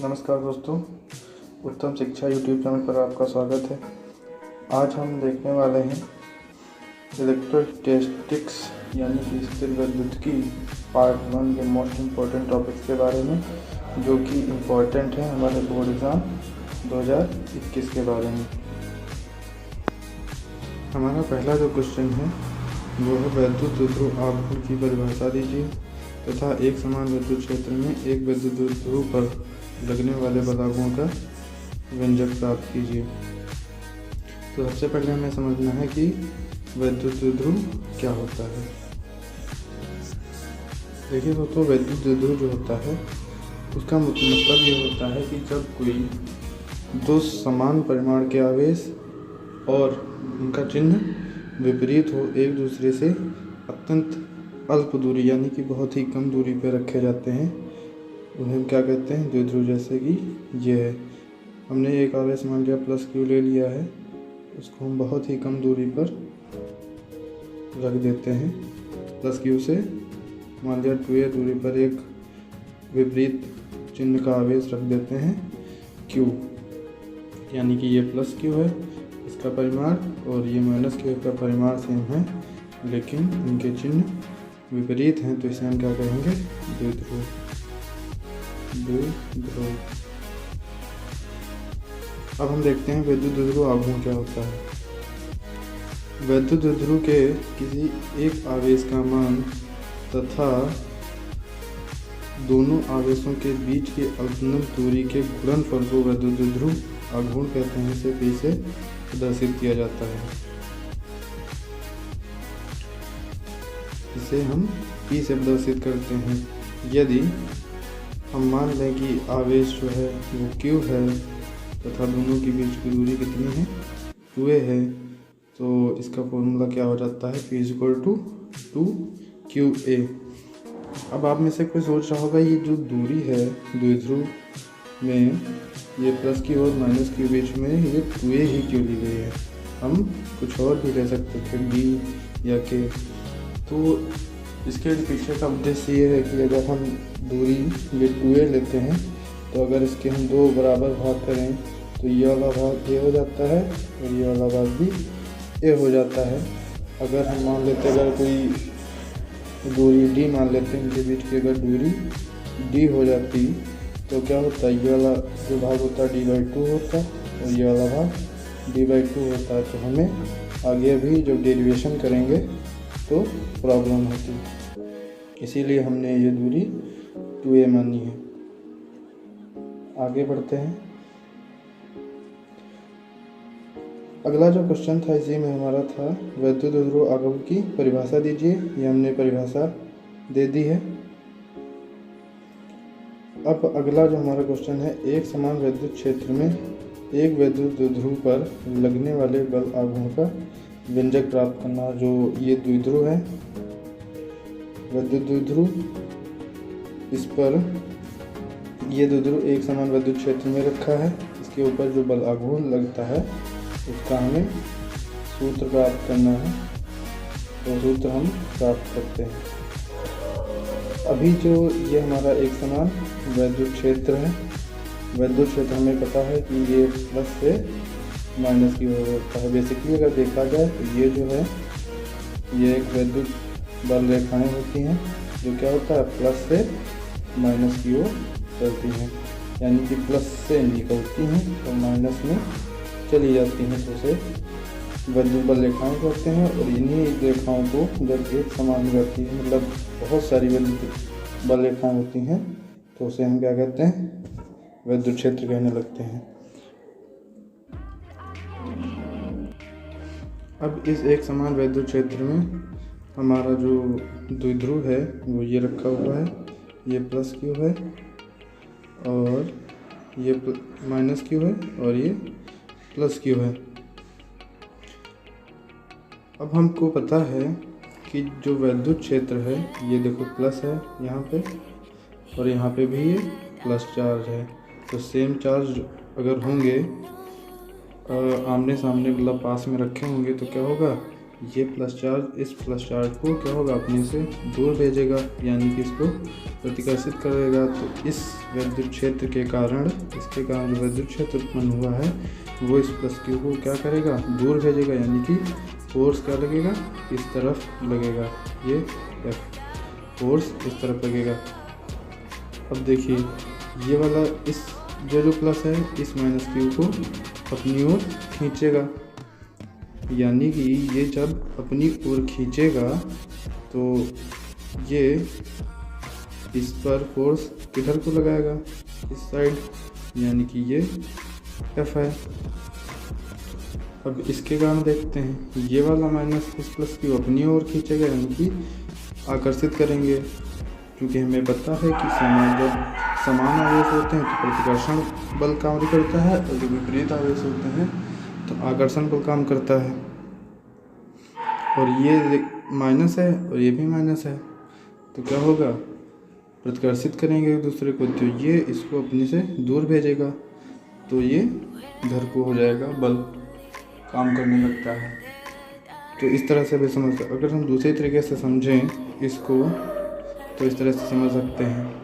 नमस्कार दोस्तों, उत्तम शिक्षा यूट्यूब चैनल पर आपका स्वागत है। आज हम देखने वाले हैं इलेक्ट्रोस्टैटिक्स यानी कि स्थिर वैद्युतिकी पार्ट 1 के मोस्ट इम्पॉर्टेंट टॉपिक्स के बारे में, जो कि इम्पॉर्टेंट है हमारे बोर्ड एग्ज़ाम 2021 के बारे में। हमारा पहला जो क्वेश्चन है वो है वैद्युत ध्रुव आघूर्ण की परिभाषा दीजिए तथा एक समान विद्युत क्षेत्र में एक विद्युत ध्रुव पर लगने वाले बलागुण का व्यंजक प्राप्त कीजिए। तो सबसे पहले हमें समझना है कि वैद्युत ध्रुव क्या होता है। देखिए दोस्तों, वैद्युत ध्रुव जो होता है उसका मतलब ये होता है कि जब कोई दो समान परिमाण के आवेश और उनका चिन्ह विपरीत हो, एक दूसरे से अत्यंत अल्प दूरी यानी कि बहुत ही कम दूरी पर रखे जाते हैं, उन्हें हम क्या कहते हैं, द्विध्रुव। जैसे कि ये है, हमने एक आवेश मान लिया प्लस क्यू ले लिया है, उसको हम बहुत ही कम दूरी पर रख देते हैं। प्लस क्यू से मान लिया 2a दूरी पर एक विपरीत चिन्ह का आवेश रख देते हैं क्यू, यानी कि ये प्लस क्यू है इसका परिमाण और ये माइनस क्यू का परिमाण सेम है, लेकिन इनके चिन्ह विपरीत हैं, तो इसे हम क्या कहेंगे, द्विध्रुव। अब हम देखते हैं वैद्युत ध्रुव आघूर्ण क्या होता है। वैद्युत ध्रुव के किसी एक आवेश का मान तथा दोनों आवेशों के बीच की अल्पतम दूरी के गुणनफल को वैद्युत ध्रुव आघूर्ण कहते हैं। इसे P से प्रदर्शित किया जाता है। इसे हम P से प्रदर्शित करते हैं। यदि हम मान लें कि आवेश जो है वो Q है तथा दोनों के बीच की दूरी कितनी है, 2a है, तो इसका फॉर्मूला क्या हो जाता है, P = 2QA। अब आप में से कोई सोच रहा होगा ये जो दूरी है द्विध्रुव में, ये प्लस की और माइनस के बीच में ये 2a ही क्यों ली गई है, हम कुछ और भी ले सकते थे, B या K। तो इसके पीछे का उद्देश्य ये है कि अगर हम दूरी ये 2a लेते हैं तो अगर इसके हम दो बराबर भाग करें तो ये वाला भाग a हो जाता है और ये वाला भाग भी a हो जाता है। अगर हम मान लेते अगर कोई दूरी d मान लेते हैं, इनके बीच की अगर दूरी d हो जाती तो क्या होता है, ये वाला जो भाग होता है d/2 होता और ये वाला भाग d/2 होता है। तो हमें आगे भी जब डेरिवेशन करेंगे तो प्रॉब्लम होती, इसीलिए हमने ये दूरी 2a मानी है। आगे बढ़ते हैं। अगला जो क्वेश्चन था इसी में हमारा था वैद्युत ध्रुव आघूर्ण की परिभाषा दीजिए। ये हमने परिभाषा दे दी है। अब अगला जो हमारा क्वेश्चन है, एक समान विद्युत क्षेत्र में एक विद्युत ध्रुव पर लगने वाले बल आघूर्ण का व्यंजक प्राप्त करना। जो ये द्विध्रुव है, वैद्युत द्विध्रुव, इस पर ये द्विध्रुव एक समान विद्युत क्षेत्र में रखा है, इसके ऊपर जो बल आघूर्ण लगता है उसका हमें सूत्र प्राप्त करना है, तो सूत्र हम प्राप्त करते हैं। अभी जो ये हमारा एक समान वैद्युत क्षेत्र है, वैद्युत क्षेत्र हमें पता है कि ये प्लस से माइनस की ओर होता है। बेसिकली अगर देखा जाए तो ये जो है ये एक वैद्युत बल रेखाएं होती हैं जो क्या होता है, प्लस से माइनस की ओर चलती हैं, यानी कि प्लस से निकलती हैं और माइनस में चली जाती हैं, तो उसे वैद्युत बल रेखाएं कहते हैं। और इन्हीं रेखाओं को जब एक समान हो जाती है, मतलब बहुत सारी वैद्युत बल रेखाएं होती हैं, तो उसे हम क्या कहते हैं, वैद्युत क्षेत्र कहने लगते हैं। अब इस एक समान वैद्युत क्षेत्र में हमारा जो द्विध्रुव है वो ये रखा हुआ है, ये प्लस क्यू है और ये माइनस क्यू है और ये प्लस क्यू है। अब हमको पता है कि जो वैद्युत क्षेत्र है ये देखो प्लस है यहाँ पे और यहाँ पे भी ये प्लस चार्ज है, तो सेम चार्ज अगर होंगे आमने सामने मतलब पास में रखे होंगे तो क्या होगा, ये प्लस चार्ज इस प्लस चार्ज को क्या होगा, अपने से दूर भेजेगा, यानी कि इसको प्रतिकर्षित करेगा। तो इस विद्युत क्षेत्र के कारण, इसके कारण जो विद्युत क्षेत्र उत्पन्न हुआ है वो इस प्लस क्यू को क्या करेगा, दूर भेजेगा, यानी कि फोर्स क्या लगेगा, इस तरफ लगेगा। ये एफ फोर्स इस तरफ लगेगा। अब देखिए ये वाला इस जो प्लस है इस माइनस क्यू को अपनी ओर खींचेगा, यानी कि ये जब अपनी ओर खींचेगा तो ये इस पर फोर्स किधर को लगाएगा, इस साइड, यानी कि ये एफ है। अब इसके कारण देखते हैं, ये वाला माइनस इस प्लस क्यू अपनी ओर खींचेगा, यानी कि आकर्षित करेंगे, क्योंकि हमें पता है कि जब समान आवेश होते हैं तो प्रतिकर्षण बल कार्य करता है, और जब विपरीत आवेश होते हैं तो आकर्षण बल काम करता है। और ये माइनस है और ये भी माइनस है, तो क्या होगा, प्रतिकर्षित करेंगे एक दूसरे को, तो ये इसको अपने से दूर भेजेगा, तो ये इधर को हो जाएगा, बल काम करने लगता है। तो इस तरह से भी समझ सकते। अगर हम दूसरे तरीके से समझें इसको तो इस तरह से समझ सकते हैं।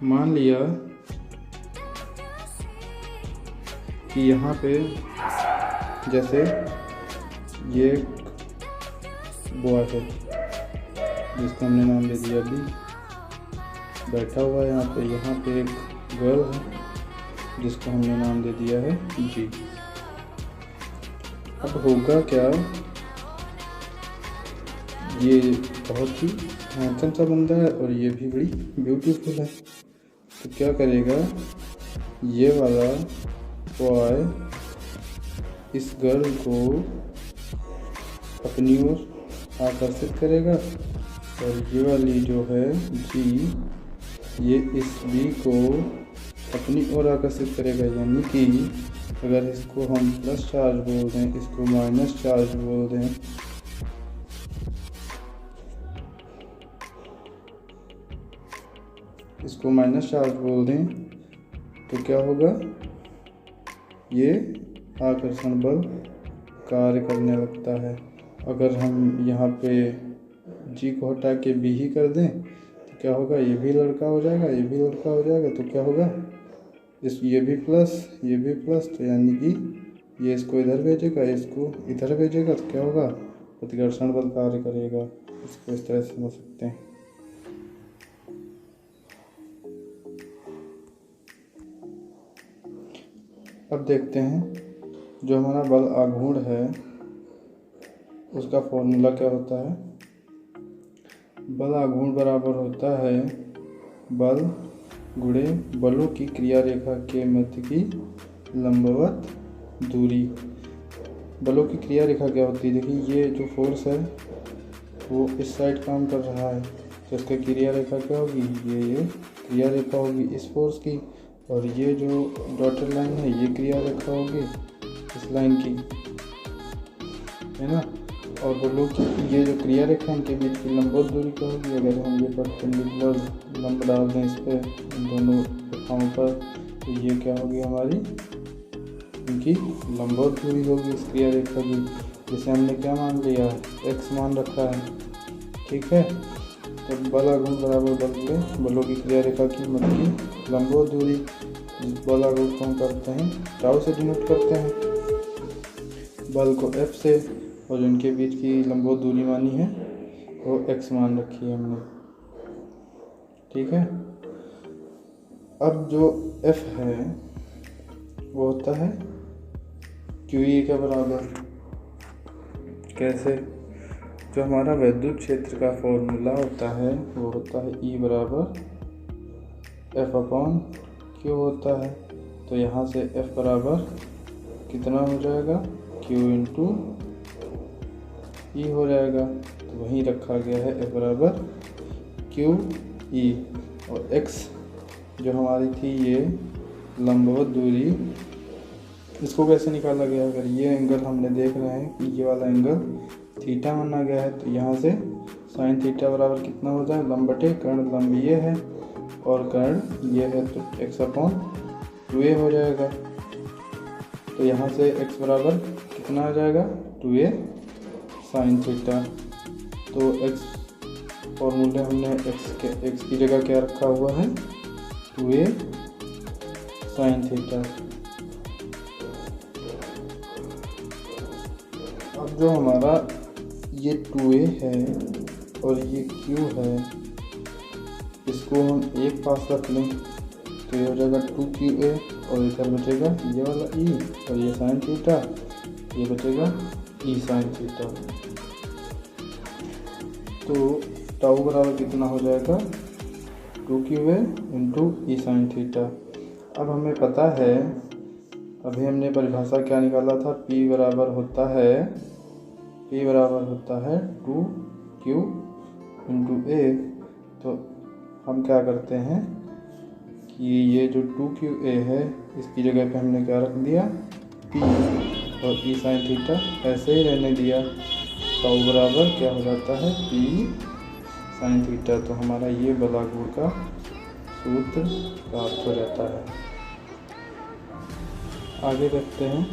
मान लिया कि यहाँ पे जैसे ये बॉय है जिसको हमने नाम दे दिया बी, बैठा हुआ है यहाँ पे एक गर्ल है जिसको हमने नाम दे दिया है जी। अब होगा क्या, ये बहुत ही हैंडसम सा बंदा है और ये भी बड़ी ब्यूटीफुल है। तो क्या करेगा, ये वाला बॉय इस गर्ल को अपनी ओर आकर्षित करेगा, और ये वाली जो है जी, ये इस बी को अपनी ओर आकर्षित करेगा, यानी कि अगर इसको हम प्लस चार्ज बोल दें, इसको माइनस चार्ज बोल दें, इसको माइनस चार्ज बोल दें, तो क्या होगा, ये आकर्षण बल कार्य करने लगता है। अगर हम यहाँ पे जी को हटा के बी ही कर दें तो क्या होगा, ये भी लड़का हो जाएगा, ये भी लड़का हो जाएगा, तो क्या होगा, ये भी प्लस, तो यानी कि ये इसको इधर भेजेगा, इसको इधर भेजेगा, तो क्या होगा, प्रतिकर्षण बल कार्य करेगा। इसको इस तरह से समझ सकते हैं। अब देखते हैं जो हमारा बल आघूर्ण है उसका फॉर्मूला क्या होता है। बल आघूर्ण बराबर होता है बल गुणे बलों की क्रिया रेखा के मध्य की लंबवत दूरी। बलों की क्रिया रेखा क्या होती है, देखिए ये जो फोर्स है वो इस साइड काम कर रहा है, तो इसका क्रिया रेखा क्या होगी, ये क्रिया रेखा होगी इस फोर्स की, और ये जो डॉटेड लाइन है ये क्रिया रेखा होगी इस लाइन की, है ना। और बलों की ये जो क्रिया रेखा इनके बीच की लंबवत दूरी क्या होगी, अगर हम ये परपेंडिकुलर लंब डाल दें इस पर दोनों रेखाओं पर, तो ये क्या होगी, हमारी इनकी लंबवत दूरी होगी इस क्रिया रेखा की, जिसे हमने क्या मान लिया, x मान रखा है, ठीक है। तो बल आघूर्ण बराबर बल गुणे बलों की क्रिया रेखा की मध्य की लंबवत दूरी। बल आघूर्ण को हम करते हैं टाउ से डिनोट करते हैं, बल को F से, और जिनके बीच की लंबवत दूरी मानी है वो x मान रखी है हमने, ठीक है। अब जो F है वो होता है QE के बराबर। कैसे, जो हमारा विद्युत क्षेत्र का फॉर्मूला होता है वो होता है E बराबर F/Q होता है। तो यहाँ से F बराबर कितना हो जाएगा, Q इंटू E हो जाएगा, तो वहीं रखा गया है F बराबर QE। और X जो हमारी थी ये लंबवत दूरी, इसको कैसे निकाला गया, अगर ये एंगल हमने देख रहे हैं कि ये वाला एंगल थीटा माना गया है, तो यहाँ से साइन थीटा बराबर कितना होता है, लंब बटे कर्ण, लंब ये है और कर्ण ये है, तो x/2a हो जाएगा। तो यहाँ से x बराबर कितना आ जाएगा, 2a साइन थीटा। तो एक्स फॉर्मूले हमने एक्स की जगह क्या रखा हुआ है, 2a साइन थीटा। अब जो हमारा ये 2a है और ये q है, इसको हम एक पास रख लें तो ये हो जाएगा 2qa और इधर बचेगा ये वाला e और ये साइन थीटा, ये बचेगा e साइन थीटा। तो टाउ बराबर कितना हो जाएगा, 2qa इंटू ई साइन थीटा। अब हमें पता है, अभी हमने परिभाषा क्या निकाला था, P बराबर होता है 2q इंटू a। तो हम क्या करते हैं कि ये जो 2qa है इसकी जगह पे हमने क्या रख दिया, P और e साइन थीटा ऐसे ही रहने दिया। टाउ बराबर क्या हो जाता है, P साइन थीटा। तो हमारा ये बलागुण का सूत्र प्राप्त हो जाता है। आगे देखते हैं।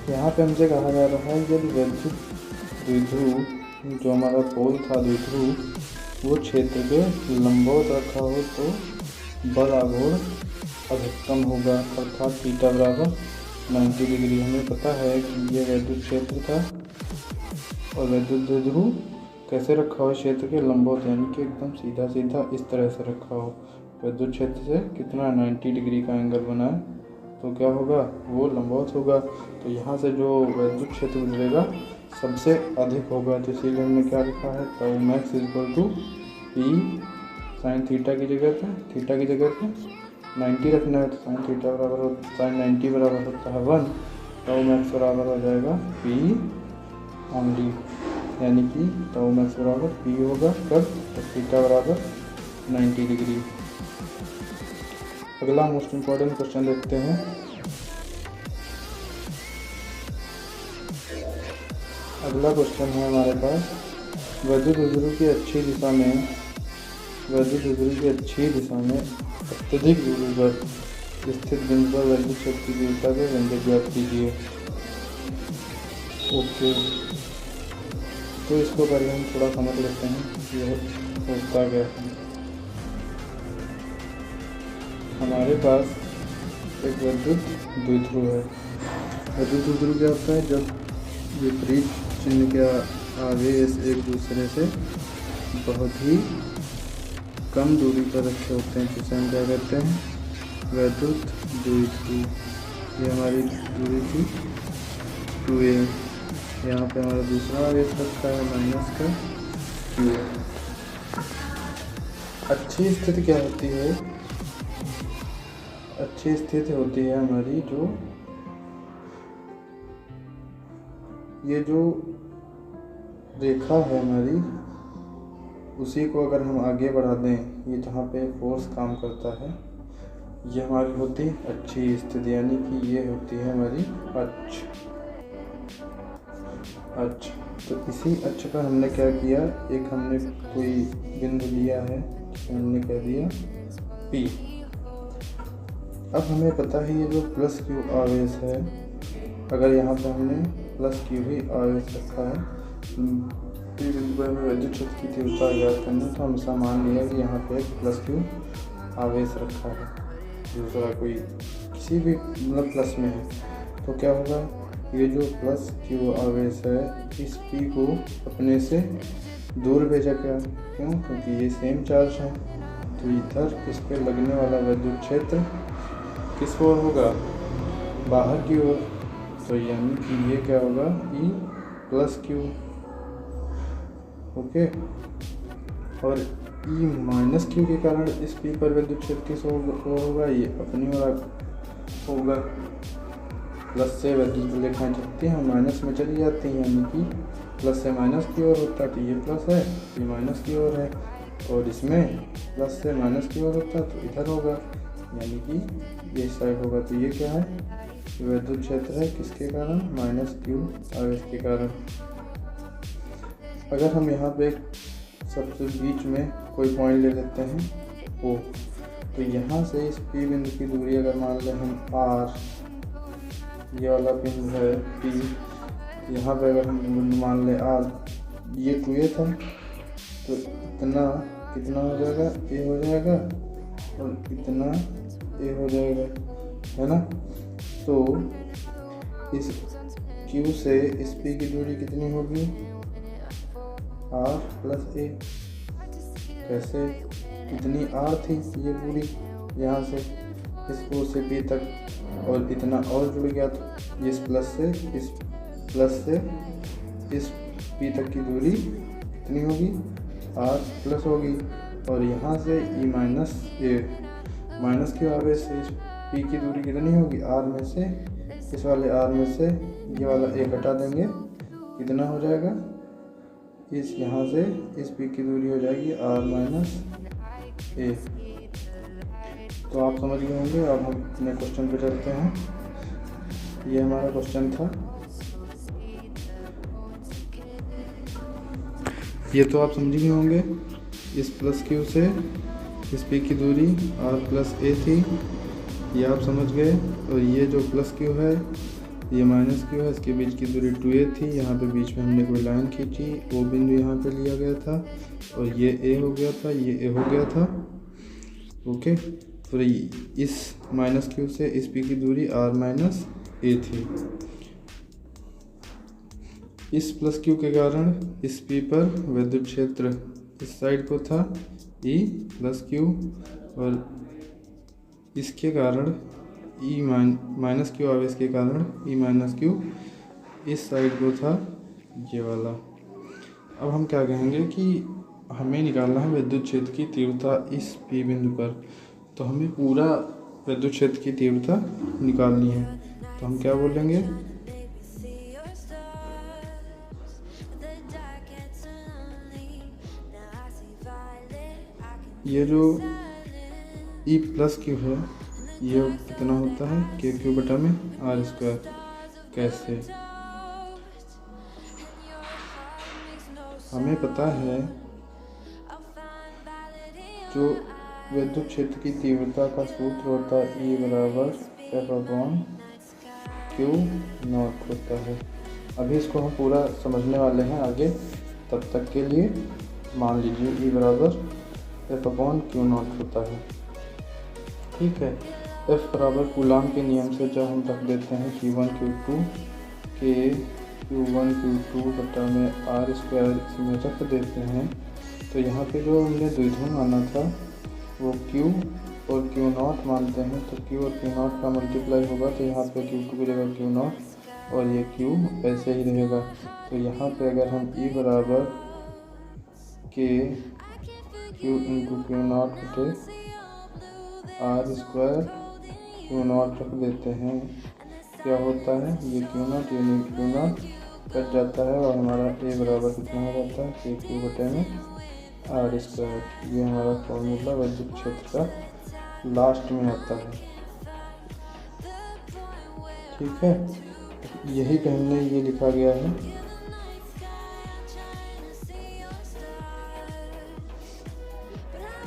यहाँ पे हमसे कहा जा रहा है यदि वैद्युत द्विध्रुव जो हमारा पोल था द्विध्रुव वो क्षेत्र के लंबवत रखा हो तो बल आघूर्ण अधिकतम होगा, अर्थात थीटा बराबर 90 डिग्री। हमें पता है कि ये वैद्युत क्षेत्र था और वैद्युत द्विध्रुव कैसे रखा हो, क्षेत्र के लंबवत यानी कि एकदम सीधा सीधा इस तरह से रखा हो। वैद्युत क्षेत्र से कितना 90 डिग्री का एंगल बना है तो क्या होगा, वो लंबवत होगा। तो यहाँ से जो वैद्युत क्षेत्र गुजरेगा सबसे अधिक होगा। तो इसीलिए हमने क्या लिखा है, tau max equal to P sine theta की जगह पे 90 रखना है। तो साइन थीटा बराबर साइन 90 बराबर होता है 1, टाउ मैक्स बराबर हो जाएगा पी ओनली, यानी कि टाउ मैक्स बराबर पी होगा कब, तो थीटा बराबर 90 डिग्री। अगला मोस्ट इम्पॉर्टेंट क्वेश्चन देखते हैं। अगला क्वेश्चन है हमारे पास, वैद्युत द्विध्रुव की अच्छी दिशा में अत्यधिक दूरी पर स्थित बिंदु पर वैद्युत क्षेत्र की तीव्रता के व्यंजक ज्ञात कीजिए। ओके, तो इसको पहले हम थोड़ा समझ लेते हैं यह होता क्या है। हमारे पास एक वैद्युत द्विध्रुव है। वैद्युत द्विध्रुव क्या होता है, जब विपरीत चिन्ह के आवेश एक दूसरे से बहुत ही कम दूरी पर रखे होते हैं, जिसे हम क्या कहते हैं, वैद्युत द्विध्रुव। ये हमारी दूरी थी 2a, यहाँ पे हमारा दूसरा आवेश रखा है माइनस का q। अच्छी स्थिति क्या होती है, अच्छी स्थिति होती है हमारी जो ये जो रेखा है हमारी, उसी को अगर हम आगे बढ़ा दें, ये जहाँ पे फोर्स काम करता है, ये हमारी होती है अच्छी स्थिति, यानी कि ये होती है हमारी अक्ष। तो इसी अक्ष पर हमने क्या किया, एक हमने कोई बिंदु लिया है, हमने कह दिया P। अब हमें पता है ये जो प्लस क्यू आवेश है, अगर यहाँ पे हमने प्लस क्यू ही आवेश रखा है, बिंदु पर हमें वैद्युत क्षेत्र की तीव्रता ज्ञात करनी, तो हम ऐसा मान लिया कि यहाँ पे एक प्लस क्यू आवेश रखा है, दूसरा कोई किसी भी मतलब प्लस में है। तो क्या होगा, ये जो प्लस क्यू आवेश है इस P को अपने से दूर भेजा गया, क्यों, क्योंकि ये सेम चार्ज है। तो इधर इस पर लगने वाला वैद्युत क्षेत्र किस ओर होगा, बाहर की ओर। तो यानी कि ये क्या होगा, E प्लस क्यू। ओके, और E माइनस क्यू के कारण इस P पर विद्युत क्षेत्र किस ओर होगा, ये अपनी ओर होगा। प्लस से विद्युत रेखाएं चलती हैं माइनस में चली जाती हैं, यानी कि प्लस से माइनस की ओर होता है, तो ये प्लस है, ये माइनस की ओर है, और इसमें प्लस से माइनस की ओर होता है तो इधर होगा, यानी कि ये साइड होगा। तो ये क्या है, विद्युत क्षेत्र है किसके कारण, माइनस क्यू आवेश के कारण। अगर हम यहाँ पे सबसे बीच में कोई पॉइंट ले लेते हैं O, तो यहाँ से इस P बिंदु की दूरी अगर मान लें हम R, ये वाला बिंदु है P, यहाँ पे अगर हम बिंदु मान लें R, ये 2a था, तो इतना कितना हो जाएगा, a हो जाएगा, और इतना a हो जाएगा, है ना। तो इस Q से इस P की दूरी कितनी होगी, R प्लस a। कैसे, इतनी R थी ये पूरी यहाँ से इस O से P तक, और इतना और जुड़ गया, तो इस प्लस से इस P तक की दूरी कितनी होगी, R प्लस होगी। और यहाँ से E माइनस ए, माइनस के आगे से इस P की दूरी कितनी होगी, R में से, इस वाले R में से ये वाला a घटा देंगे, कितना हो जाएगा, इस यहाँ से इस P की दूरी हो जाएगी R माइनस ए। तो आप समझ गए होंगे। अब हम अपने क्वेश्चन पे चलते हैं। ये हमारा क्वेश्चन था, ये तो आप समझ गए होंगे। इस प्लस Q से इस P की दूरी R प्लस a थी, ये आप समझ गए। और ये जो प्लस Q है, ये माइनस Q है, इसके बीच की दूरी 2a थी। यहाँ पे बीच में हमने कोई लाइन खींची, वो बिंदु यहाँ पे लिया गया था, और ये a हो गया था, ये a हो गया था। ओके, फिर इस माइनस Q से इस P की दूरी R माइनस a थी। इस प्लस Q के कारण इस P पर विद्युत क्षेत्र इस साइड को था E प्लस Q, और इसके कारण E माइनस Q आवेश के कारण E माइनस Q इस साइड को था ये वाला। अब हम क्या कहेंगे कि हमें निकालना है विद्युत क्षेत्र की तीव्रता इस P बिंदु पर, तो हमें पूरा विद्युत क्षेत्र की तीव्रता निकालनी है। तो हम क्या बोलेंगे, ये जो E प्लस Q है, ये कितना होता है, KQ बटा में R स्क्वायर। कैसे, हमें पता है जो विद्युत क्षेत्र की तीव्रता का सूत्र होता है E बराबर F/Q नॉट होता है। अभी इसको हम पूरा समझने वाले हैं आगे, तब तक के लिए मान लीजिए E बराबर F/Q नॉट होता है। ठीक है, F बराबर कूलाम के नियम से जब हम रख देते हैं Q1 Q2 के Q1 Q2 बटा में R स्क्वायर इसमें रख देते हैं, तो यहाँ पे जो हमने द्विध्रुव माना था वो Q और Q नॉट मानते हैं, तो Q और Q नॉट का मल्टीप्लाई होगा, तो यहाँ पे Q2 की जगह Q नॉट और ये Q ऐसे ही रहेगा। तो यहाँ पे अगर हम E बराबर के Q इंटू Q नॉट बटे R स्क्वायर Q नॉट रख देते हैं, क्या होता है, ये Q नॉट यानी Q नॉट कट जाता है, और हमारा A बराबर कितना हो जाता है, KQ बटे में R स्क्वायर। ये हमारा फॉर्मूला विद्युत क्षेत्र का लास्ट में आता है। ठीक है, यही पहले ये लिखा गया है।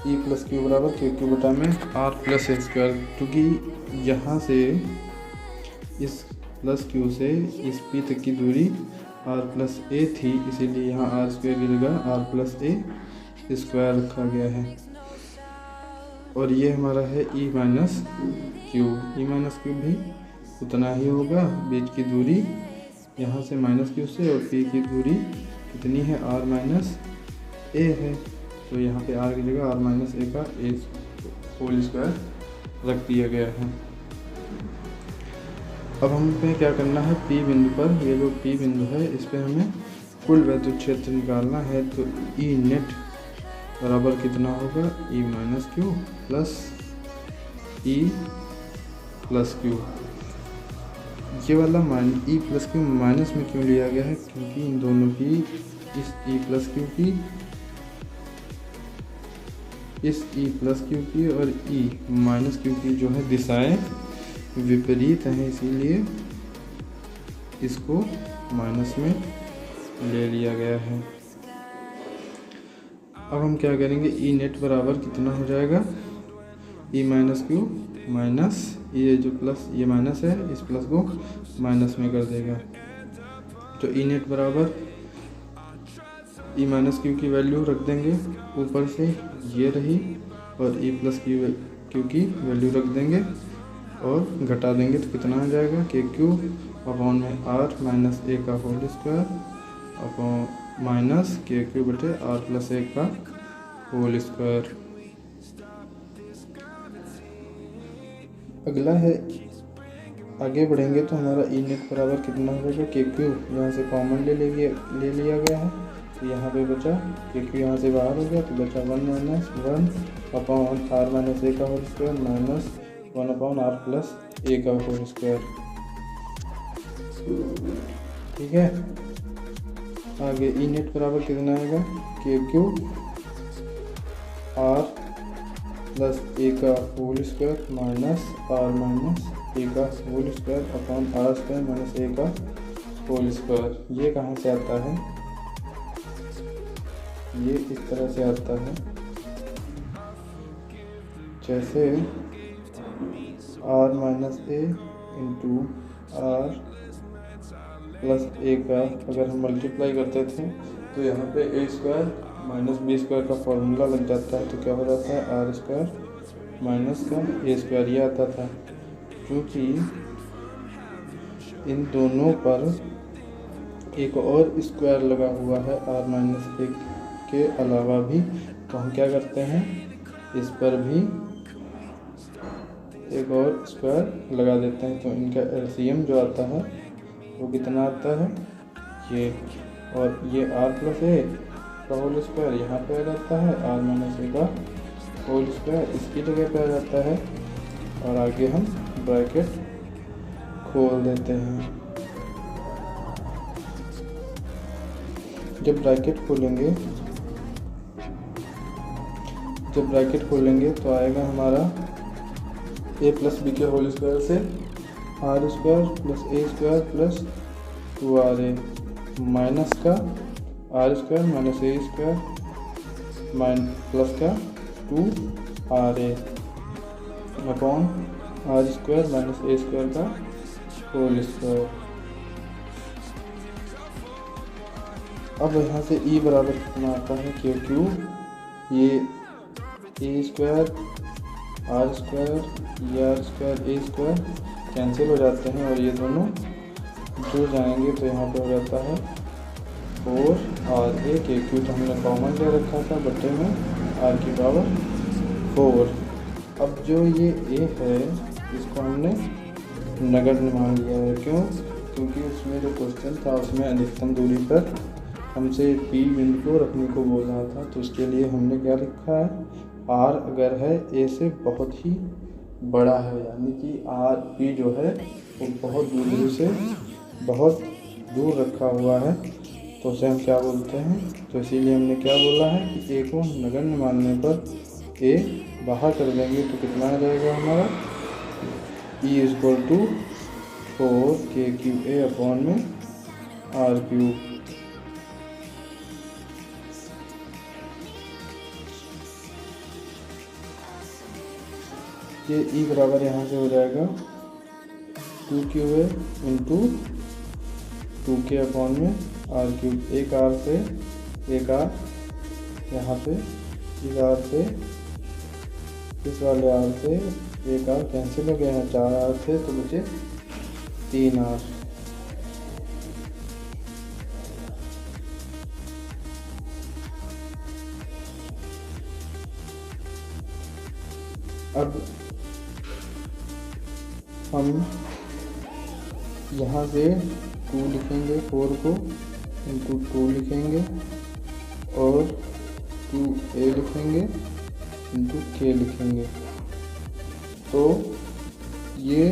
E प्लस Q बराबर KQ बटा में R प्लस a स्क्वायर, क्योंकि यहाँ से इस प्लस Q से इस P तक की दूरी R प्लस a थी, इसीलिए यहाँ R स्क्वायर की जगह R प्लस a स्क्वायर रखा गया है। और ये हमारा है E minus Q। E minus Q भी उतना ही होगा, बीच की दूरी यहाँ से माइनस Q से, और P की दूरी कितनी है, R माइनस a है, तो यहाँ पे R की जगह R माइनस a का a होल स्क्वायर रख दिया गया है। अब हमें क्या करना है, P बिंदु पर, ये जो P बिंदु है इस पे हमें कुल विद्युत क्षेत्र निकालना है। तो E नेट बराबर कितना होगा, E minus Q plus E plus Q। ये वाला E प्लस Q माइनस में क्यों लिया गया है, क्योंकि इन दोनों की, इस E प्लस Q की, इस E प्लस Q की और E माइनस Q की जो है दिशाएं विपरीत हैं, इसीलिए इसको माइनस में ले लिया गया है। अब हम क्या करेंगे, E नेट बराबर कितना हो जाएगा, ई माइनस क्यू माइनस ये जो प्लस ये माइनस है, इस प्लस को माइनस में कर देगा। तो ई नेट बराबर ई माइनस क्यू की वैल्यू रख देंगे ऊपर से, ये रही, और ई प्लस क्यू की वैल्यू रख देंगे और घटा देंगे तो कितना आ जाएगा, के क्यू अपॉन में आर माइनस ए का होल स्क्वायर अपॉन माइनस के क्यू बटे आर प्लस ए का होल स्क्वायर। अगला है, आगे बढ़ेंगे तो हमारा ई नेट बराबर कितना हो जाएगा, के क्यू यहाँ से कॉमन ले लिया गया है, तो यहाँ पे बचा के क्यू यहाँ से बाहर हो गया तो बचा 1 minus 1 upon R minus A का whole square minus 1 upon R plus A का होल स्क्वायर। ठीक है, आगे ई नेट बराबर कितना आएगा, के क्यू आर प्लस ए का whole square minus R minus A का whole square upon R square minus A का होल स्क्वायर। ये कहाँ से आता है, ये इस तरह से आता है, जैसे R minus A into R plus A का अगर हम मल्टीप्लाई करते थे तो यहाँ पे A square minus B square का फॉर्मूला लग जाता है, तो क्या हो जाता है आर स्क्वायर माइनस का ए स्क्वायर, ये आता था। क्योंकि इन दोनों पर एक और स्क्वायर लगा हुआ है आर माइनस ए के अलावा भी, तो हम क्या करते हैं, इस पर भी एक और स्क्वायर लगा देते हैं, तो इनका एलसीएम जो आता है वो कितना आता है, ये, और ये आर प्लस ए का होल स्क्वायर यहाँ पे आ जाता है, आर माइनस ए का होल स्क्वायर इसकी जगह पे आ जाता है, और आगे हम ब्रैकेट खोल देते हैं। जब ब्रैकेट खोलेंगे तो आएगा हमारा ए प्लस बी के होल स्क्वायर से R square plus A square plus 2r A minus का R square minus A square plus का 2r A upon R square minus A square का होल स्क्वायर। अब यहाँ से ई बराबर कितना आता है, के क्यू ये ए स्क्वायर आर स्क्वायर ये R square A square cancel हो जाते हैं और ये दोनों जुड़ जाएंगे, तो यहाँ पे हो जाता है 4r ए, के क्यू तो हमने कॉमन ले रखा था बटे में आर की पावर 4। अब जो ये ए है इसको हमने नगण्य मान लिया है, क्योंकि उसमें जो क्वेश्चन था उसमें अधिकतम दूरी पर हमसे पी बिंदु को रखने को बोल रहा था, तो उसके लिए हमने क्या लिखा है, आर अगर है ए से बहुत ही बड़ा है, यानी कि आर पी जो है वो बहुत दूरी से बहुत दूर रखा हुआ है, तो उसे हम क्या बोलते हैं, तो इसीलिए हमने क्या बोला है कि ए को नगण्य मानने पर ए बाहर कर देंगे तो कितना आ जाएगा हमारा, ई इक्वल टू 4 के क्यू ए अपॉन में आर क्यूब। ये ई बराबर यहाँ से हो जाएगा 2qa इंटू 2k अपॉन में आर क्यूब, एक आर से एक आर यहाँ पे इस आर से इस वाले आर से एक आर कैंसिल हो गया है, 4 आर थे तो बचे 3 आर। अब हम यहाँ से 2 लिखेंगे, 4 को इंटू 2 लिखेंगे और 2a लिखेंगे इंटू k लिखेंगे, तो ये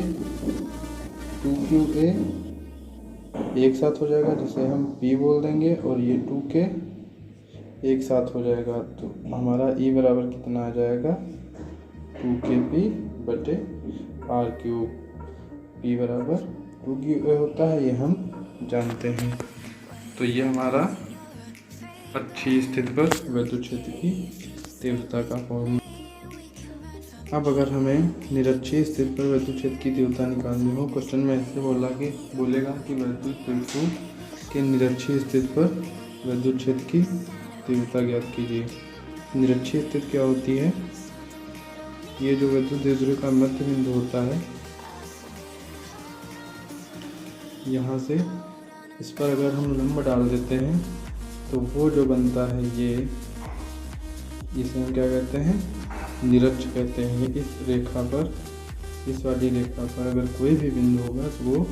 2qa एक साथ हो जाएगा जिसे हम p बोल देंगे, और ये 2k एक साथ हो जाएगा, तो हमारा e बराबर कितना आ जाएगा, 2kp बटे आर क्यूब। p बराबर 2qa होता है, ये हम जानते हैं। तो ये हमारा अच्छी स्थिति पर विद्युत क्षेत्र की तीव्रता का फॉर्मूला। अब अगर हमें निरक्षीय स्थिति पर विद्युत क्षेत्र की तीव्रता निकालनी हो, क्वेश्चन में ऐसे बोलेगा कि विद्युत तत्वों के निरक्षीय स्थिति पर विद्युत क्षेत्र की तीव्रता ज्ञात कीजिए। निरक्षीय स्थिति क्या होती है? ये जो विद्युत द्विध्रुव का मध्य बिंदु होता है, यहाँ से इस पर अगर हम लंब डाल देते हैं तो वो जो बनता है ये, इसे हम क्या कहते हैं? निरक्ष कहते हैं। इस रेखा पर, इस वाली रेखा पर अगर कोई भी बिंदु होगा तो वो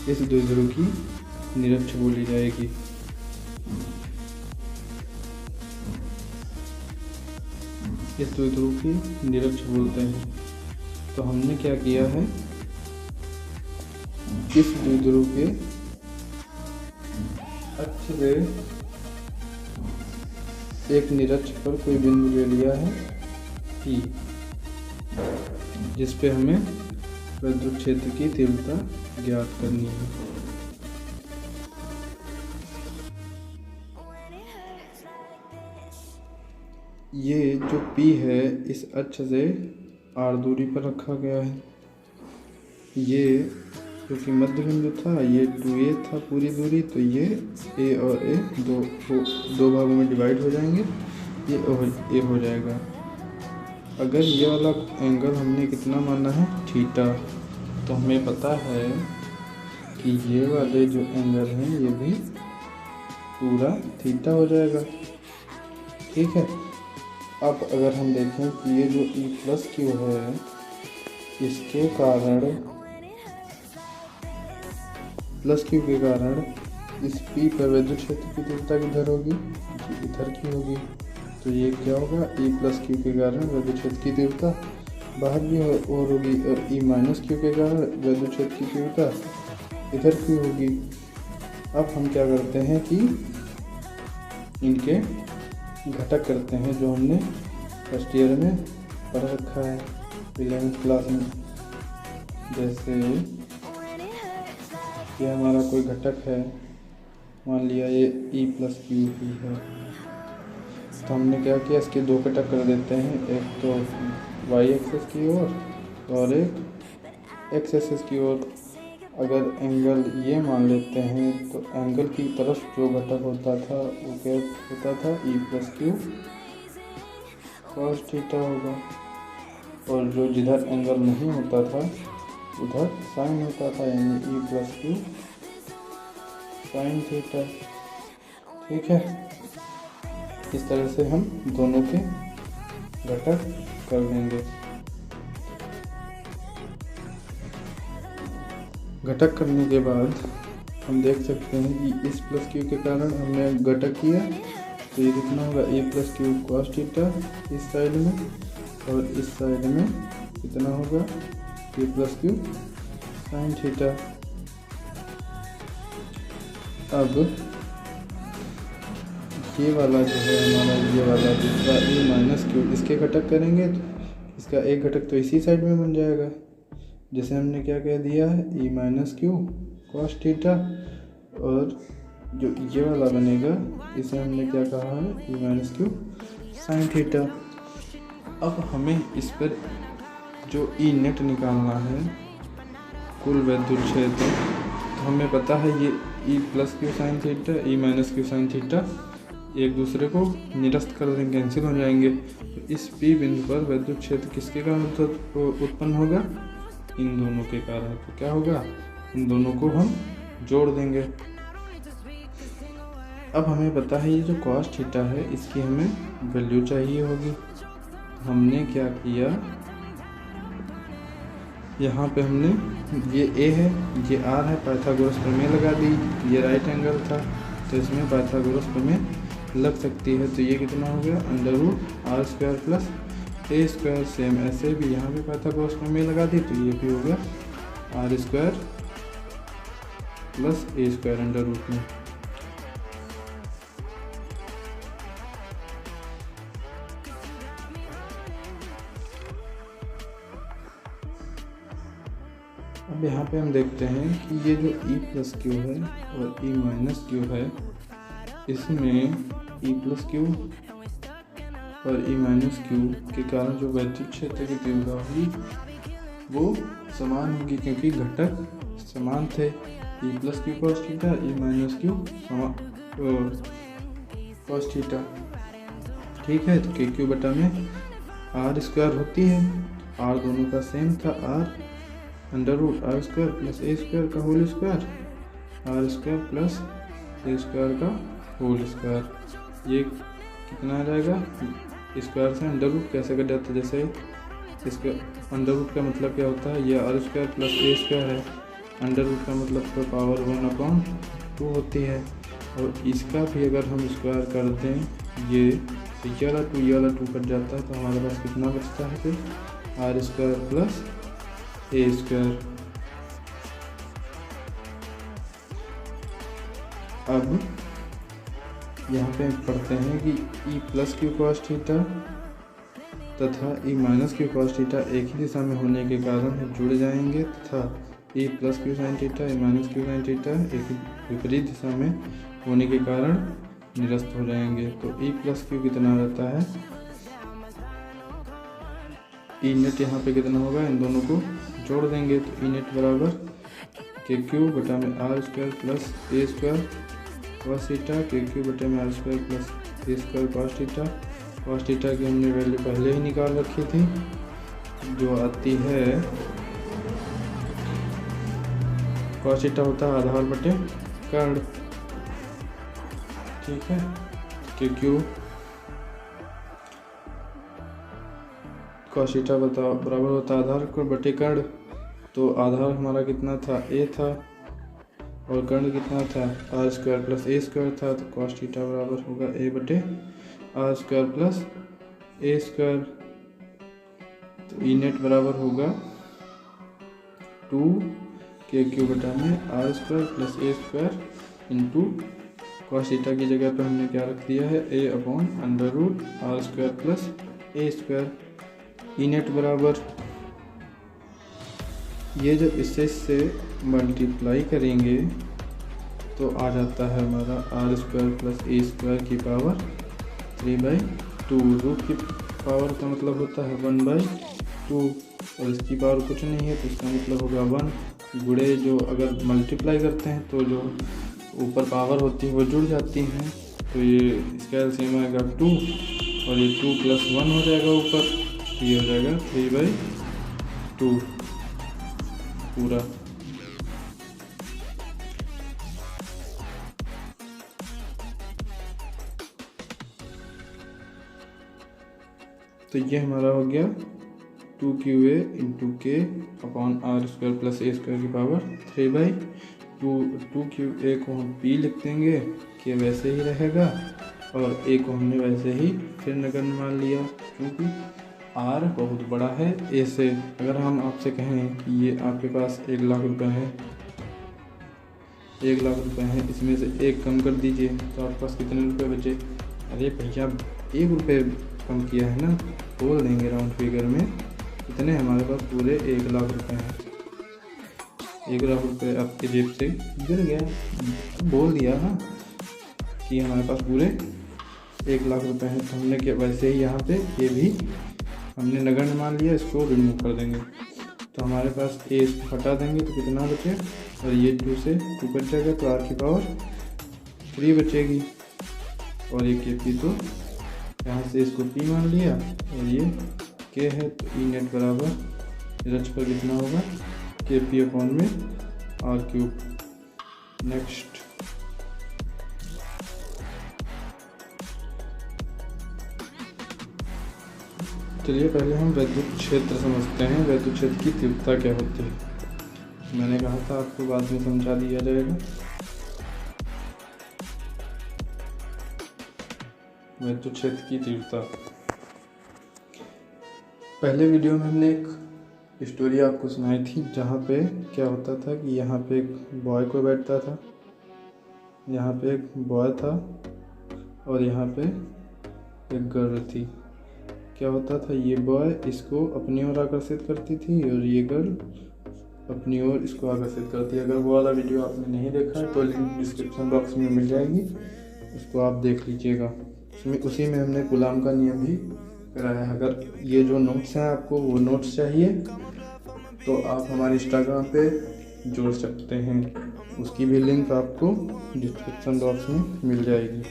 इस द्विध्रुव की निरक्ष बोली जाएगी। इस द्विध्रुव की निरक्ष बोलते हैं। तो हमने क्या किया है, इस द्विध्रुव के अक्ष से एक निरक्ष पर कोई बिंदु ले लिया है E, जिस पे हमें विद्युत क्षेत्र की तीव्रता ज्ञात करनी है। ये जो P है इस अक्ष से R दूरी पर रखा गया है। ये क्योंकि मध्य बिंदु था, ये 2a था पूरी दूरी, तो ये a और a दो भागों में डिवाइड हो जाएंगे, ये a हो जाएगा। अगर ये वाला एंगल हमने कितना माना है? थीटा, तो हमें पता है कि ये वाले जो एंगल हैं ये भी पूरा थीटा हो जाएगा। ठीक है। अब अगर हम देखें कि ये जो E प्लस क्यू है, इसके कारण, प्लस क्यू के कारण इस P पर विद्युत क्षेत्र की तीव्रता किधर होगी? इधर की होगी। तो ये क्या होगा? E प्लस क्यू के कारण विद्युत क्षेत्र की तीव्रता बाहर भी और होगी, और E माइनस क्यू के कारण विद्युत क्षेत्र की तीव्रता इधर की होगी। अब हम क्या करते हैं कि इनके घटक करते हैं, जो हमने फर्स्ट ईयर में पढ़ रखा है 11th क्लास में। जैसे ये हमारा कोई घटक है, मान लिया ये E प्लस क्यू ही है, तो हमने क्या किया, इसके दो घटक कर देते हैं, एक तो y एक्सिस की ओर और एक x एक्सिस की ओर। अगर एंगल ये मान लेते हैं तो एंगल की तरफ जो घटक होता था वो क्या होता था? E plus Q cos theta होगा, और जो जिधर एंगल नहीं होता था उधर साइन होता था, यानी E plus Q sine theta. ठीक है। इस तरह से हम दोनों के घटक कर लेंगे। घटक करने के बाद हम देख सकते हैं कि इस प्लस क्यू के कारण हमने घटक किया, तो ये कितना होगा? ए प्लस क्यू कॉस थीटा इस साइड में, और इस साइड में कितना होगा? ए प्लस क्यू साइन थीटा। अब ये वाला जो है हमारा, ये वाला दूसरा ए माइनस क्यू, इसके घटक करेंगे तो इसका एक घटक तो इसी साइड में बन जाएगा, जैसे हमने क्या कह दिया है? ई माइनस क्यू कॉस थीटा, और जो ये वाला बनेगा इसे हमने क्या कहा है? ई माइनस क्यू साइन थीटा। अब हमें इस पर जो ई नेट निकालना है, कुल विद्युत क्षेत्र, तो हमें पता है ये E plus Q sine theta, E minus Q sine theta एक दूसरे को निरस्त कर देंगे, कैंसिल हो जाएंगे। तो इस P बिंदु पर विद्युत क्षेत्र किसके कारण उत्पन्न होगा? इन दोनों के कारण। तो क्या होगा? इन दोनों को हम जोड़ देंगे। अब हमें पता है ये जो कॉस थीटा है इसकी हमें वैल्यू चाहिए होगी। हमने क्या किया, यहाँ पे हमने ये A है, ये R है, पाइथागोरस प्रमेय लगा दी। ये राइट एंगल था तो इसमें पाइथागोरस प्रमेय लग सकती है। तो ये कितना हो गया? Under root are square plus A square. Same ऐसे भी यहाँ पे पाइथागोरस प्रमेय लगा दी, तो ये भी हो गया आर स्क्वायर प्लस ए स्क्वायर अंडर रूट में। अब यहाँ पे हम देखते हैं कि ये जो E प्लस क्यू है और E माइनस क्यू है, इसमें E प्लस क्यू और ई माइनस क्यू के कारण जो वैद्युत क्षेत्र की तीव्रता होगी वो समान होगी, क्योंकि घटक समान थे। E plus Q cos theta, E minus Q cos theta. ठीक है, तो के क्यू बटा में आर स्क्वायर होती है, आर दोनों का सेम था, R under root are square plus A square का whole square, R square plus ए स्क्वायर का होल स्क्वायर। ये कितना आ जाएगा, स्क्वायर से अंडर रूट कैसे कट जाता है, जैसे इसका अंडर रूट का मतलब क्या होता है, ये आर स्क्वायर प्लस ए स्क्वायर है, अंडर रूट का मतलब पावर 1/2 होती है। और इसका भी अगर हम स्क्वायर कर दें ये वाला 2 कट जाता है, तो हमारे पास कितना बचता है फिर, आर स्क्वायर प्लस ए स्क्वायर। अब यहाँ पे पढ़ते हैं कि E plus Q cos theta तथा E minus Q cos theta एक ही दिशा में होने के कारण जुड़ जाएंगे, तथा E plus Q sine theta, E minus Q sine theta एक विपरीत दिशा में होने के कारण निरस्त हो जाएंगे। तो ई प्लस क्यू कितना रहता है, ई नेट यहाँ पे कितना होगा, इन दोनों को जोड़ देंगे, तो ई नेट बराबर के क्यू बटा में आर स्क्वायर प्लस ए square cos theta, k q बटे में आर स्क्वायर प्लस ए square cos theta. Cos theta की हमने वैल्यू पहले ही निकाल रखी थी, जो आती है कॉस थीटा होता है आधार बटे कर्ण। ठीक है, के क्यू कॉस थीटा बराबर होता है आधार बटे कर्ण। तो आधार हमारा कितना था, ए था, और कर्ण कितना था, आर स्क्वायर प्लस ए स्क्वायर था। तो कॉस थीटा बराबर होगा ए बटे आर स्क्वायर प्लस ए स्क्वायर। तो ई नेट बराबर होगा 2 के क्यू बटा में आर स्क्वायर प्लस ए स्क्वायर इंटू कॉस थीटा की जगह पे हमने क्या रख दिया है, a upon under root are square plus A square. E net बराबर ये जब इससे मल्टीप्लाई करेंगे तो आ जाता है हमारा आर स्क्वायर प्लस ए स्क्वायर की पावर 3/2। रूट की पावर का मतलब होता है 1/2, और इसकी पावर कुछ नहीं है, तो इसका मतलब होगा 1 गुणे, जो अगर मल्टीप्लाई करते हैं तो जो ऊपर पावर होती है वो जुड़ जाती हैं, तो ये इसका एलसीएम आएगा 2, और ये 2 + 1 हो जाएगा ऊपर, तो ये हो जाएगा 3/2 पूरा। तो ये हमारा हो गया 2QA into K upon R square plus ए स्क्वायर की पावर 3/2। 2QA को हम P लिख देंगे, के वैसे ही रहेगा, और ए को हमने वैसे ही फिर नगण्य मान लिया, क्योंकि आर बहुत बड़ा है ए से। अगर हम आपसे कहें कि ये आपके पास 1 लाख रुपए है, 1 लाख रुपए हैं, इसमें से 1 कम कर दीजिए, तो आपके पास कितने रुपए बचे। अरे भैया 1 रुपये कम किया है ना, बोल देंगे राउंड फिगर में कितने हमारे पास, पूरे 1 लाख रुपए हैं। 1 लाख रुपए आपकी जेब से गिर गया, बोल दिया ना कि हमारे पास पूरे 1 लाख रुपए हैं, तो हमने क्या वैसे ही यहाँ पे ये भी हमने नगण्य मान लिया, इसको रिमूव कर देंगे, तो हमारे पास ए हटा देंगे तो कितना बचे, और ये 2 से 2 कट जाएगा, तो आर की पावर 3 बचेगी, और ये के पी, तो यहाँ से इसको पी मान लिया, और ये के है, तो ई नेट बराबर रच पर कितना होगा, के पी अपॉन में आर क्यूब। नेक्स्ट चलिए पहले हम वैद्युत क्षेत्र समझते हैं, वैद्युत क्षेत्र की तीव्रता क्या होती है। मैंने कहा था आपको बाद में समझा दिया जाएगा। वैद्युत क्षेत्र की तीव्रता, पहले वीडियो में हमने एक स्टोरी आपको सुनाई थी, जहाँ पे क्या होता था कि यहाँ पे एक बॉय को बैठता था, यहाँ पे एक बॉय था और यहाँ पे एक गर्ल थी। क्या होता था, ये बॉय इसको अपनी ओर आकर्षित करती थी और ये गर्ल अपनी ओर इसको आकर्षित करती है। अगर वो वाला वीडियो आपने नहीं देखा है तो लिंक डिस्क्रिप्शन बॉक्स में मिल जाएगी, उसको आप देख लीजिएगा। उसी में हमने कूलाम का नियम भी कराया है। अगर ये जो नोट्स हैं आपको वो नोट्स चाहिए तो आप हमारे इंस्टाग्राम पे जोड़ सकते हैं, उसकी भी लिंक आपको डिस्क्रिप्शन बॉक्स में मिल जाएगी।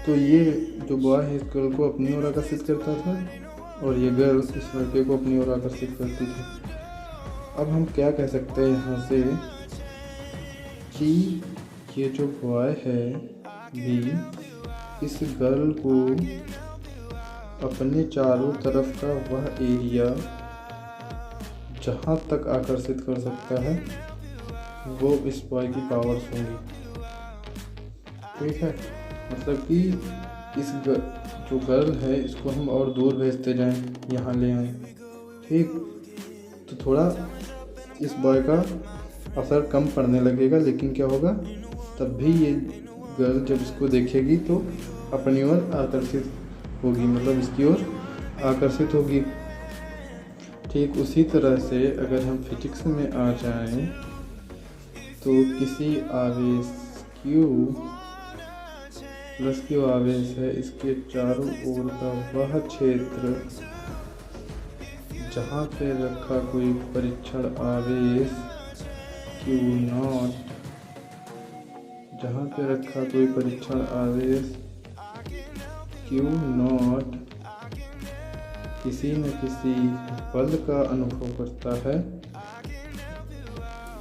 तो ये जो बॉय है इस गर्ल को अपनी ओर आकर्षित करता था और ये गर्ल इस लड़के को अपनी ओर आकर्षित करती थी। अब हम क्या कह सकते हैं यहाँ से कि ये जो बॉय है भी इस गर्ल को अपने चारों तरफ का वह एरिया जहाँ तक आकर्षित कर सकता है वो इस बॉय की पावर्स होंगी। ठीक है, मतलब कि इस जो गर्ल है इसको हम और दूर भेजते जाएं, यहाँ ले आएं, ठीक, तो थोड़ा इस बॉय का असर कम पड़ने लगेगा। लेकिन क्या होगा, तब भी ये गर्ल जब इसको देखेगी तो अपनी ओर आकर्षित होगी, मतलब इसकी ओर आकर्षित होगी। ठीक उसी तरह से अगर हम फिजिक्स में आ जाएं तो किसी आवेश Q प्लस Q आवेश है, इसके चारों ओर का वह क्षेत्र जहाँ पे रखा कोई परीक्षण आवेश Q0, जहाँ पे रखा कोई परीक्षण आवेश Q0 किसी न किसी बल का अनुभव करता है,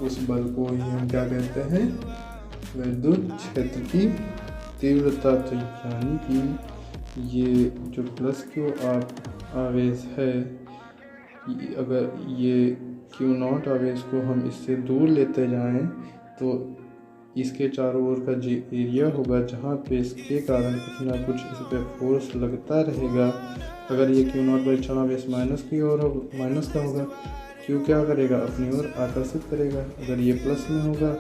उस बल को ही हम क्या कहते हैं, विद्युत क्षेत्र की तीव्रता। तो यानी कि ये जो प्लस Q आवेश है, अगर ये Q0 आवेश को हम इससे दूर लेते जाएं तो इसके चारों ओर का जो एरिया होगा जहाँ पे इसके कारण कुछ ना कुछ इस पर फोर्स लगता रहेगा। अगर ये Q0 परीक्षण आवेश माइनस की ओर माइनस का होगा, Q क्या करेगा, अपनी ओर आकर्षित करेगा। अगर ये प्लस में होगा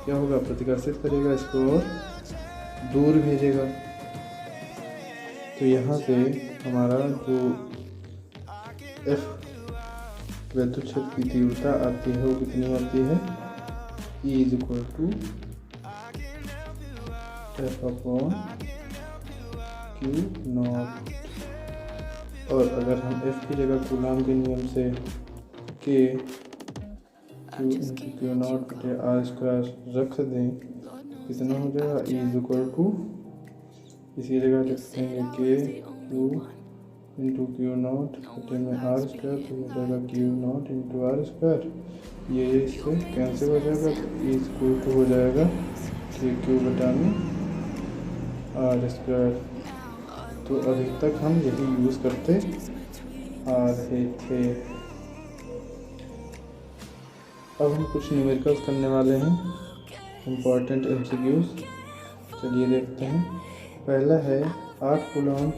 क्या होगा, प्रतिकर्षित करेगा, इसको और दूर भेजेगा। तो यहाँ से हमारा जो F विद्युत क्षेत्र की तीव्रता आती है वो कितनी आती है, E = F/Q0। और अगर हम F की जगह कूलाम के नियम से K Q/Q0/r² रख दें, कितना हो जाएगा, E इसी जगह रखेंगे K Q/Q0 में r², तो हो जाएगा Q0 r²। ये इससे कैंसिल हो जाएगा, E हो जाएगा Q/r²। तो अभी तक हम यही यूज़ करते आ रहे थे। अब हम कुछ न्यूमेरिकल्स करने वाले हैं, इम्पॉर्टेंट MCQs। चलिए देखते हैं। पहला है 8 कूलॉम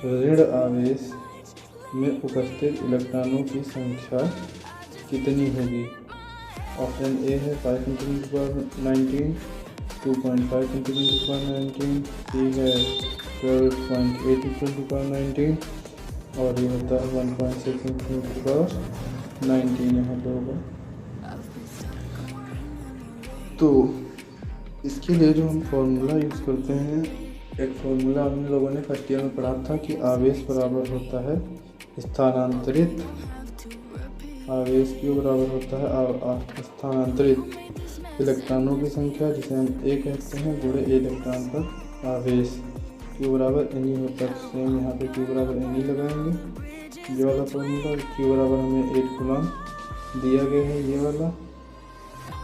ऋण आवेश में उपस्थित इलेक्ट्रॉनों की संख्या कितनी होगी। ऑप्शन ए है 5 × 10⁻19, 2.5 × 10⁻19, सी है 12.8 × 10⁻19 और ये होता है 1.6 × 10⁻19 यहाँ पे होगा। तो इसके लिए जो हम फॉर्मूला यूज़ करते हैं, एक फॉर्मूला हम लोगों ने फर्स्ट ईयर में पढ़ा था कि आवेश बराबर होता है स्थानांतरित, आवेश Q बराबर होता है स्थानांतरित इलेक्ट्रॉनों की संख्या, जिसे हम A कहते हैं, गुणे इलेक्ट्रॉन पर आवेश। Q बराबर Ne होता है, सेम यहाँ पे Q बराबर Ne लगाएंगे। ये वाला फॉर्मूला Q बराबर हमें 8 कूलॉम दिया गया है, ये वाला।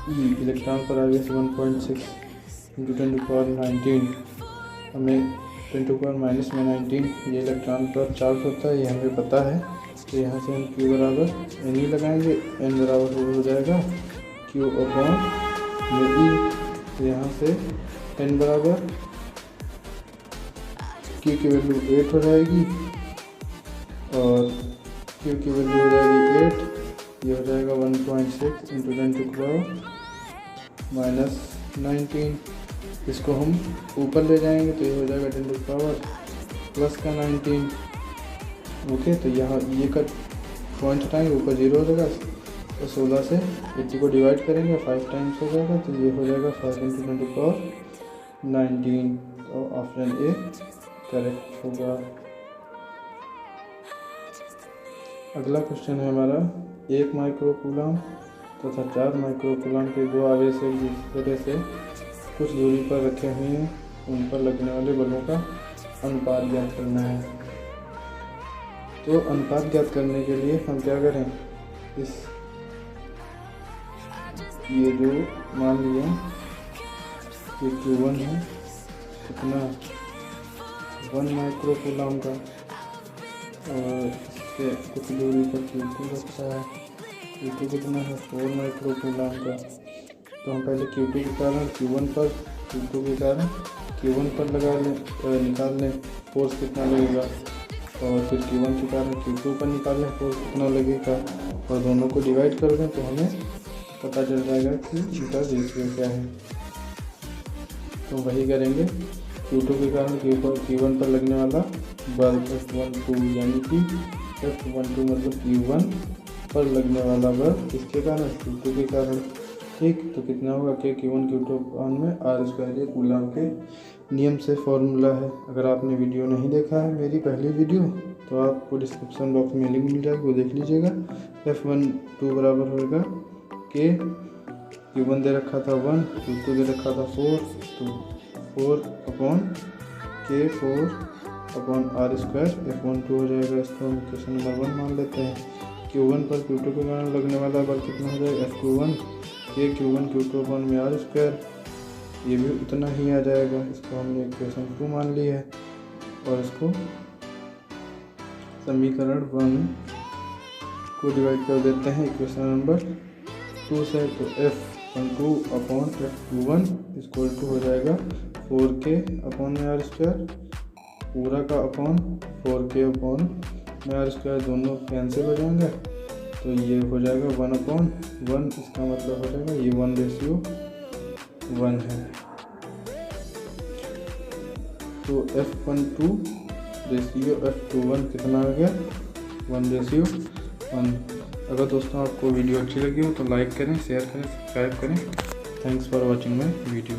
E इलेक्ट्रॉन पर आवेश 1.6 × 10⁻19, हमें 10⁻⁻19 ये इलेक्ट्रॉन पर चार्ज होता है, ये हमें पता है। तो यहाँ से हम Q बराबर Ne लगाएंगे, N बराबर हो जाएगा Q/E। तो यहाँ से N बराबर Q की वैल्यू 8 हो जाएगी और Q की वैल्यू हो जाएगी 8, ये हो जाएगा 1.6 × 10⁻⁻19। इसको हम ऊपर ले जाएंगे तो ये हो जाएगा 10⁻+19। ओके, तो यहाँ ये का पॉइंट हटाएंगे, ऊपर 0 हो जाएगा, तो 16 से 80 को डिवाइड करेंगे 5 टाइम्स हो जाएगा, तो ये हो जाएगा 5 × 10⁻19। तो ऑप्शन ए करेक्ट होगा। अगला क्वेश्चन है हमारा 1 माइक्रोकूलम तथा 4 माइक्रोकूलम के दो आवेश एक दूसरे से कुछ दूरी पर रखे हुए हैं, उन पर लगने वाले बलों का अनुपात ज्ञात करना है। तो अनुपात ज्ञात करने के लिए हम क्या करें, ये जो मान लिया ये Q1 है कितना 1 माइक्रोकूलम का, और इसके कुछ दूरी पर Q2 रखा है, Q2 कितना है 4 माइक्रोकूलम का। तो हम पहले Q2 के कारण Q1 पर, Q2 के कारण Q1 पर लगा लें, निकाल लें फोर्स कितना लगेगा, और फिर Q1 के कारण Q2 पर निकाल लें फोर्स कितना लगेगा, और दोनों को डिवाइड कर दें तो हमें पता चल जाएगा कि इनका रेशियो क्या है। तो वही करेंगे, Q2 के कारण Q1 पर लगने वाला बल F12 यानी कि F12 मतलब Q1 पर लगने वाला बल इसके कारण Q2 के कारण, ठीक। तो कितना होगा कि Q1 Q2 में R² ये कूलम के नियम से फॉर्मूला है। अगर आपने वीडियो नहीं देखा है मेरी पहली वीडियो, तो आपको डिस्क्रिप्शन बॉक्स में लिंक मिल जाएगी, वो देख लीजिएगा। F12 बराबर होगा कि Q1 दे रखा था 1, Q2 दे रखा था 4, तो 4/R², F12 हो जाएगा। इसको हम क्वेश्चन नंबर 1 मान लेते हैं। Q1 पर Q2 के कारण लगने वाला बल कितना हो जाएगा F21 के Q1 Q2 में R², ये भी उतना ही आ जाएगा। इसको हमने इक्वेशन 2 मान ली है, और इसको समीकरण 1 को डिवाइड कर देते हैं इक्वेशन नंबर 2 से। तो F12/F21 = हो जाएगा 4K/R² पूरा का अपॉन 4K/R², दोनों कैंसिल हो जाएंगे, तो ये हो जाएगा 1/1। इसका मतलब हो जाएगा ये 1:1 है। तो F12 रेशियो F21 कितना आ गया 1:1। अगर दोस्तों आपको वीडियो अच्छी लगी हो तो लाइक करें, शेयर करें, सब्सक्राइब करें। Thanks for watching my video.